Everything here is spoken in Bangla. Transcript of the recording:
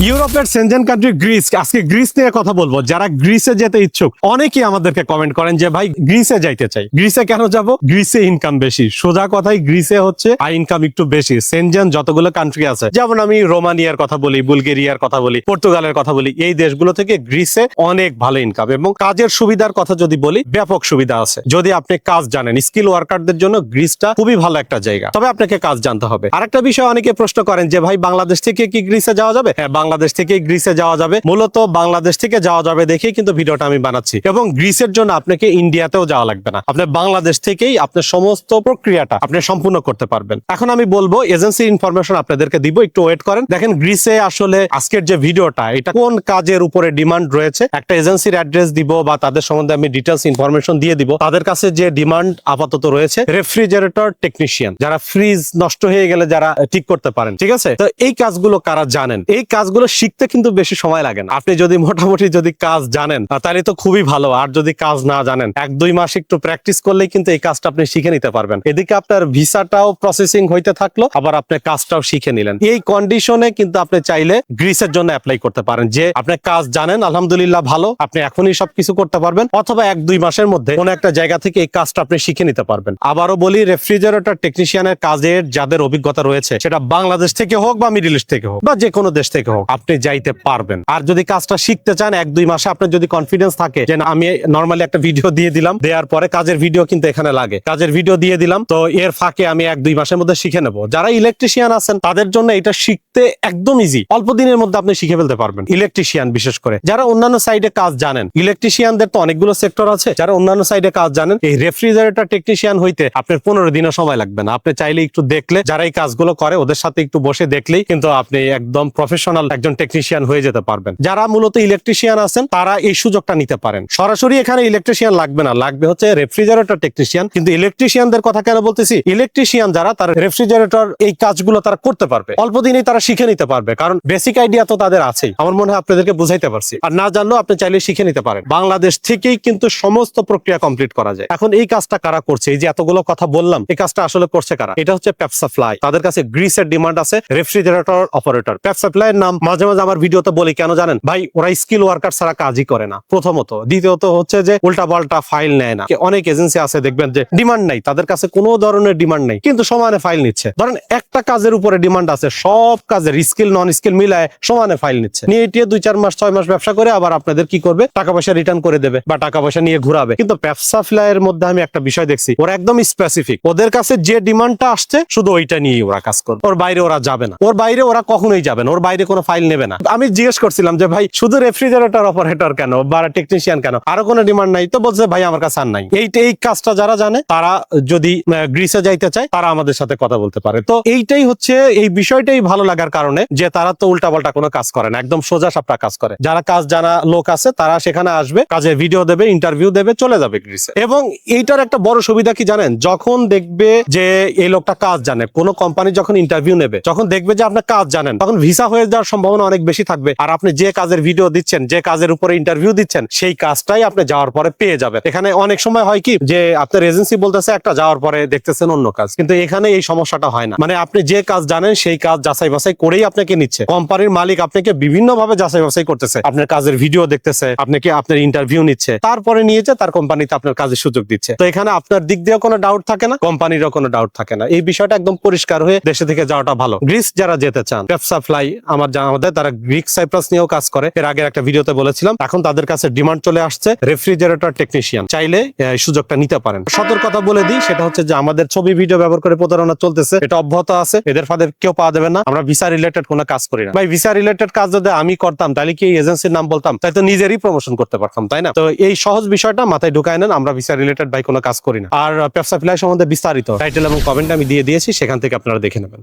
ইউরোপের সেনজেন কান্ট্রি গ্রিস, আজকে গ্রিস নিয়ে কথা বলবো। যারা গ্রিসে যেতে ইচ্ছুক অনেকেই আমাদেরকে কমেন্ট করেন যে ভাই গ্রিসে যাইতে চাই, গ্রিসে কেন যাব? গ্রিসে ইনকাম বেশি। সোজা কথাই গ্রিসে হচ্ছে আই ইনকাম একটু বেশি। সেনজেন যতগুলো কান্ট্রি আছে, যেমন আমি রোমানিয়ার কথা বলি, বুলগেরিয়ার কথা বলি, পর্তুগালের কথা বলি, এই দেশগুলো থেকে গ্রিসে অনেক ভালো ইনকাম এবং কাজের সুবিধার কথা যদি বলি, ব্যাপক সুবিধা আছে। যদি আপনি কাজ জানেন, স্কিল ওয়ার্কারদের জন্য গ্রিসটা খুবই ভালো একটা জায়গা, তবে আপনাকে কাজ জানতে হবে। আরেকটা বিষয় অনেকে প্রশ্ন করেন যে ভাই বাংলাদেশ থেকে কি গ্রিসে যাওয়া যাবে? হ্যাঁ, বাংলাদেশ থেকে গ্রিসে যাওয়া যাবে। মূলত বাংলাদেশ থেকে যাওয়া যাবে দেখেই কিন্তু ভিডিওটা আমি বানাচ্ছি। এবং গ্রিসের জন্য আপনাকে ইন্ডিয়াতেও যাওয়া লাগবে না, আপনি বাংলাদেশ থেকেই আপনার সমস্ত প্রক্রিয়াটা আপনি সম্পূর্ণ করতে পারবেন। এখন আমি বলবো এজেন্সির ইনফরমেশন আপনাদেরকে দিব, একটু ওয়েট করেন। দেখেন গ্রিসে আসলে আজকের যে ভিডিওটা, এটা কোন কাজের উপরে ডিমান্ড রয়েছে, একটা এজেন্সির অ্যাড্রেস দিব বা তাদের সম্বন্ধে আমি ডিটেলস ইনফরমেশন দিয়ে দিব। তাদের কাছে যে ডিমান্ড আপাতত রয়েছে রেফ্রিজারেটর টেকনিশিয়ান, যারা ফ্রিজ নষ্ট হয়ে গেলে যারা ঠিক করতে পারেন, ঠিক আছে? তো এই কাজগুলো কারা জানেন, এই কাজগুলো শিখতে কিন্তু বেশি সময় লাগে না। আপনি যদি মোটামুটি যদি কাজ জানেন তাহলে তো খুবই ভালো, আর যদি কাজ না জানেন 1-2 মাস একটু প্র্যাকটিস করলেই কিন্তু এই কাজটা আপনি শিখে নিতে পারবেন। এদিকে আপনার ভিসাটাও প্রসেসিং হইতে থাকলো, আবার আপনি কাজটাও শিখে নিলেন। এই কন্ডিশনে কিন্তু আপনি চাইলে গ্রিসের জন্য অ্যাপ্লাই করতে পারেন, যে আপনি কাজ জানেন, আলহামদুলিল্লাহ ভালো, আপনি এখনই সবকিছু করতে পারবেন, অথবা 1-2 মাসের মধ্যে কোন একটা জায়গা থেকে এই কাজটা আপনি শিখে নিতে পারবেন। আবারও বলি, রেফ্রিজারেটর টেকনিশিয়ানের কাজের যাদের অভিজ্ঞতা রয়েছে, সেটা বাংলাদেশ থেকে হোক বা মিডল ইস্ট থেকে হোক বা যে কোনো দেশ থেকে হোক, আপনি যাইতে পারবেন। আর যদি কাজটা শিখতে চান 1-2 মাসে আপনার যদি কনফিডেন্স থাকে যে আমি নরমালি একটা ভিডিও দিয়ে দিলাম, দেওয়ার পরে কাজের ভিডিও কিন্তু এখানে লাগে, কাজের ভিডিও দিয়ে দিলাম, তো এর ফাঁকে আমি 1-2 মাসের মধ্যে শিখে নেব। যারা ইলেকট্রিশিয়ান আছেন তাদের জন্য এটা শিখতে একদম ইজি, অল্প দিনের মধ্যে আপনি শিখে ফেলতে পারবেন। ইলেকট্রিশিয়ান বিশেষ করে যারা অন্যান্য সাইডে কাজ জানেন, ইলেকট্রিশিয়ানদের তো অনেকগুলো সেক্টর আছে, যারা অন্যান্য সাইডে কাজ জানেন, এই রেফ্রিজারেটর টেকনিশিয়ান হইতে আপনার 15 দিনও সময় লাগবে না। আপনি চাইলে একটু দেখলে, যারা এই কাজগুলো করে ওদের সাথে একটু বসে দেখলেই কিন্তু আপনি একদম প্রফেশনাল একজন টেকনিশিয়ান হয়ে যেতে পারবেন। যারা মূলত ইলেকট্রিশিয়ান আছেন তারা এই সুযোগটা নিতে পারেন। সরাসরি এখানে ইলেকট্রিশিয়ান লাগবে না, লাগবে হচ্ছে রেফ্রিজারেটর টেকনিশিয়ান। কিন্তু ইলেকট্রিশিয়ানদের কথা কেন বলতেছি, ইলেকট্রিশিয়ান যারা, তারা রেফ্রিজারেটর এই কাজগুলো তারা করতে পারবে, অল্প দিনেই তারা শিখে নিতে পারবে, কারণ বেসিক আইডিয়া তো তাদের আছেই। আমার মনে হয় আপনাদেরকে বুঝাইতে পারছি। আর না জানলেও আপনি চাইলে শিখে নিতে পারেন। বাংলাদেশ থেকেই কিন্তু সমস্ত প্রক্রিয়া কমপ্লিট করা যায়। এখন এই কাজটা কারা করছে, এই যে এতগুলো কথা বললাম, এই কাজটা আসলে করছে কারা? এটা হচ্ছে পেপসাফ্লাই। তাদের কাছে গ্রিসের ডিমান্ড আছে রেফ্রিজারেটর অপারেটর। পেপসাফ্লাই এর নাম মাঝে মাঝে আমার ভিডিওতে বলি, কেন জানেন ভাই? ওরা স্কিল ওয়ার্কার ছাড়া কাজই করে না, প্রথমত। দ্বিতীয়ত হচ্ছে যে উল্টা পাল্টা ফাইল নেয় না। অনেক এজেন্সি আছে দেখবেন যে ডিমান্ড নাই, তাদের কাছে কোনো ধরনের ডিমান্ড নাই, কিন্তু সমানে ফাইল নিচ্ছে। ধরেন একটা কাজের উপরে ডিমান্ড আছে, সব কাজের স্কিল নন স্কিল মিলায় সমানে ফাইল নিচ্ছে, নিয়ে এটিয়ে 2-4 মাস 6 মাস ব্যবসা করে আবার আপনাদের কি করবে, টাকা পয়সা রিটার্ন করে দেবে বা টাকা পয়সা নিয়ে ঘুরাবে। কিন্তু পেপসাফ্লাই এর মধ্যে আমি একটা বিষয় দেখছি, ওরা একদম স্পেসিফিক। ওদের কাছে যে ডিমান্ডটা আসছে শুধু ওইটা নিয়েই ওরা কাজ করবে, ওর বাইরে ওরা যাবে না, ওর বাইরে ওরা কখনোই যাবে না, ওর বাইরে কোনো ফাইল নেবে না। আমি জিজ্ঞেস করছিলাম যে ভাই শুধু রেফ্রিজারেটর অপারেটর কেন বা টেকনিশিয়ান কেন, আরো কোনো ডিমান্ড নাই? তো বলছে ভাই আমার কাছে আর নাই। এই কাজটা যারা জানে, তারা যদি গ্রিসে যাইতে চায়, তারা আমাদের সাথে কথা বলতে পারে। তো এইটাই হচ্ছে, এই বিষয়টাই ভালো লাগার কারণে যে তারা তো উল্টাপাল্টা কোনো কাজ করে না, একদম সোজা সাপটা কাজ করে। যারা কাজ জানা লোক আছে তারা সেখানে আসবে, কাজের ভিডিও দেবে, ইন্টারভিউ দেবে, চলে যাবে গ্রিসে। এবং এইটার একটা বড় সুবিধা কি জানেন? যখন দেখবে যে এই লোকটা কাজ জানে, কোনো কোম্পানি যখন ইন্টারভিউ নেবে, যখন দেখবে যে আপনার কাজ জানেন, তখন ভিসা হয়ে যাওয়ার সম্ভাবনা অনেক বেশি থাকবে। আর আপনি যে কাজের ভিডিও দিচ্ছেন, যে কাজের উপরে ইন্টারভিউ দিচ্ছেন, সেই কাজটাই আপনি যাওয়ার পরে পেয়ে যাবেন। এখানে অনেক সময় হয় কি যে আপনার এজেন্সি বলতেছে একটা, যাওয়ার পরে দেখতেছেন অন্য কাজ। কিন্তু এখানে এই সমস্যাটা হয় না, মানে আপনি যে কাজ জানেন সেই কাজ যাচাই বাছাই করেই আপনাকে নিচ্ছে। কোম্পানির মালিক আপনাকে বিভিন্ন ভাবে যাচাই বাছাই করতেছে, আপনার কাজের ভিডিও দেখতেছে, আপনাকে আপনার ইন্টারভিউ নিচ্ছে, তারপরে নিয়েছে তার কোম্পানিতে আপনার কাজের সুযোগ দিচ্ছে। তো এখানে আপনার দিক দিয়েও কোনো ডাউট থাকে না, কোম্পানিরও কোনো ডাউট থাকে না। এই বিষয়টা একদম পরিষ্কার হয়ে দেশে থেকে যাওয়াটা ভালো। গ্রিস যারা যেতে চান, পেপসাফ্লাই আমার জানা মতে তারা গ্রিক সাইপ্রাস নিয়েও কাজ করে, এর আগের একটা ভিডিওতে বলেছিলাম। এখন তাদের কাছে ডিমান্ড চলে আসছে রেফ্রিজারেটর টেকনিশিয়ান, চাইলে এই সুযোগটা নিতে পারেন। সতর্কতা বলে দিই, সেটা হচ্ছে যে আমাদের ছবি ভিডিও ব্যবহার করে প্রতারণা চলতেছে, এটা অব্যাহত আছে, এদের ফাঁদে কেউ পা দেবে না। আমরা ভিসা রিলেটেড কোনো কাজ করি না ভাই। ভিসা রিলেটেড কাজ যদি আমি করতাম তাহলে কি এই এজেন্সির নাম বলতাম? তাই তো নিজেরই প্রমোশন করতে পারতাম, তাই না? তো এই সহজ বিষয়টা মাথায় ঢুকায় নেন, আমরা ভিসা রিলেটেড ভাই কোনো কাজ করি না। আর পেপসাফ্লাই সম্বন্ধে বিস্তারিত টাইটেল এবং কমেন্ট আমি দিয়ে দিয়েছি, সেখান থেকে আপনারা দেখে নেবেন।